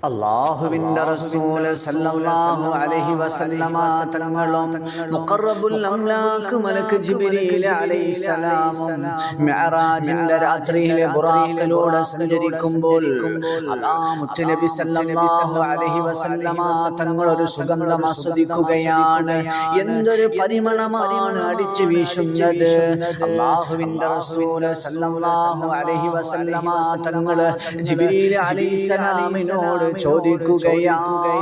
അല്ലാഹുവിന്റെ റസൂൽ സല്ലല്ലാഹു അലൈഹി വസല്ലമ തങ്ങളും മുഖറബുൽ അംലാക്ക് മലക്ക് ജിബ്രീൽ അലൈഹിസ്സലാം മിഅ്റാജിന്റെ രാത്രിയിലെ ബുറാഖിലൂടെ സഞ്ചരിക്കുമ്പോൾ അല്ലാ മുത്തനബി സല്ലല്ലാഹു അലൈഹി വസല്ലമ തങ്ങൾ ഒരു സുഗന്ധം ആസ്വദിക്കുകയാണ്. എന്തൊരു പരിമളമാണ് അടിച്ചു വീശുന്നത്! അല്ലാഹുവിന്റെ റസൂൽ സല്ലല്ലാഹു അലൈഹി വസല്ലമ തങ്ങൾ ജിബ്രീൽ അലൈഹിസ്സലാമിനോട് ചോദിക്കുകയാണ്,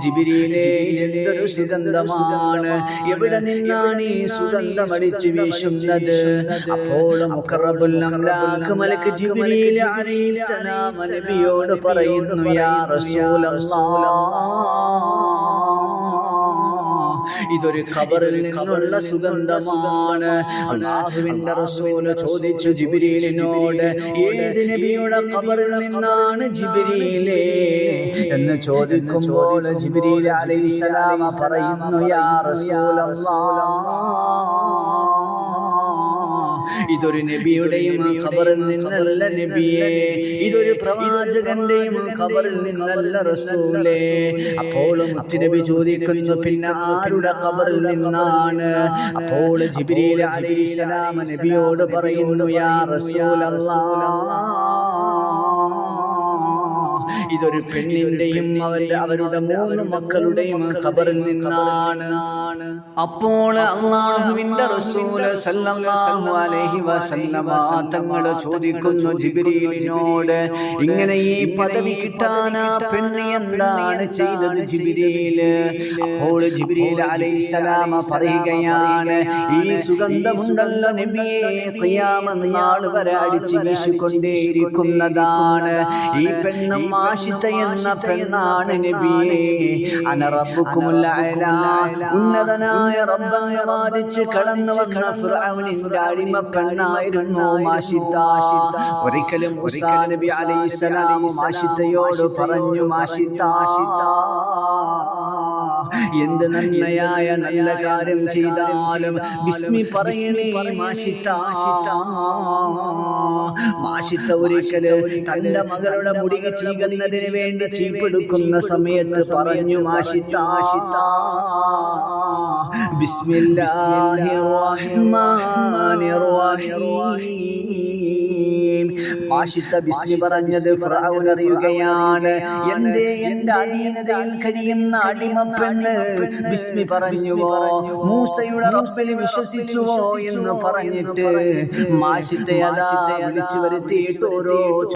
ജിബ്രീലേ, എന്തൊരു സുഗന്ധമാണ്, എവിടെ നിന്നാണ് ഈ സുഗന്ധം അടിച്ചു വീശുന്നത്? അപ്പോൾ മുഖറബുൽ അംലാക്ക് മലക്ക് ജിബ്രീൽ അലൈഹിസ്സലാം നബിയോട് പറയുന്നു, യാ റസൂലല്ലാഹ്, ഇതൊരു ഖബറിൽ നിന്നുള്ള സുഗന്ധമാണ്. അല്ലാഹുവിന്റെ റസൂൽ ചോദിച്ചു ജിബ്രീലിനോട്, ഏത് നബിയുടെ ഖബറിൽ നിന്നാണ് ജിബ്രീലേ എന്ന് ചോദിക്കുമ്പോൾ ജിബ്രീൽ അലൈഹിസ്സലാം പറയുന്നു, യാ റസൂലല്ലാഹ്, ഇതൊരു നബിയുടെയും ഖബറിൽ നിന്നല്ല നബിയേ, ഇതൊരു പ്രവാചകന്റെയും ഖബറിൽ നിന്നല്ല റസൂലേ. അപ്പോൾ മുത്തുനബി ചോദിക്കുന്നു, പിന്നെ ആരുടെ ഖബറിൽ നിന്നാണ്? അപ്പോൾ ജിബ്രീൽ അലൈഹിസ്സലാം നബിയോട് പറയുന്നു, യാ റസൂലല്ലാഹ്, ഇതൊരു പെണ്ണിന്റെയും അവരുടെ 3 മക്കളുടെയും ഖബറിൽ നിന്നാണ്. അപ്പോൾ അല്ലാഹുവിന്റെ റസൂൽ സല്ലല്ലാഹു അലൈഹി വസല്ലമ തങ്ങൾ ചോദിക്കുന്നു ജിബ്രീലിനോട്, ഇങ്ങനെ ഈ പദവി കിട്ടാൻ ആ പെണ്ണ് എന്താണ് ചെയ്തത് ജിബ്രീൽ? അപ്പോൾ ജിബ്രീൽ അലൈഹിസ്സലാം പറയുകയാണ്, ഈ സുഗന്ധമുണ്ടല്ലോ നബിയെ, ഖിയാമത്ത് നാൾ വരെ അടിച്ചു വീശിക്കൊണ്ടേയിരിക്കുന്നതാണ്. ഈ പെണ്ണും ആശിത എന്ന പെണ്ണാണ് നബിയേ. അന റബ്ബുക്കുമുൽ അഅ്ലാ, ഉന്നതനായ റബ്ബനെ വാദിച്ച് കടന്നു വന്ന ഫിർഔനിന്റെ അടിമ പെണ്ണായിരുന്നു മാഷിത. ഒരിക്കലും മൂസാ നബി അലൈഹിസ്സലാം മാഷിതയോട് പറഞ്ഞു, മാഷിത, എന്ത് നന്മയായ നല്ല കാര്യം ചെയ്താലും ബിസ്മി പറയണേ മാഷിത. മാഷിത ഒരിക്കലും തന്റെ മകളുടെ മുടി ചീകുന്നതിന് വേണ്ടി ചീപ്പെടുക്കുന്ന സമയത്ത് പറഞ്ഞു, മാഷിത, ബിസ്മില്ലാഹിർ റഹ്മാനിർ റഹീം. മാഷിത ബിസ്മി പറഞ്ഞത് ഫിർഔൻ അറിയുകയാണ്. എന്തേ എന്റെ അധീനതയിൽ കഴിയുന്ന അടിമ പെണ്ണ് ബിസ്മി പറഞ്ഞുവോ, മൂസയുടെ റബ്ബിൽ വിശ്വസിച്ചുവോ എന്ന് പറഞ്ഞിട്ട് മാഷിതയെ വിളിച്ചു വരുത്തിയിട്ട് ഓരോ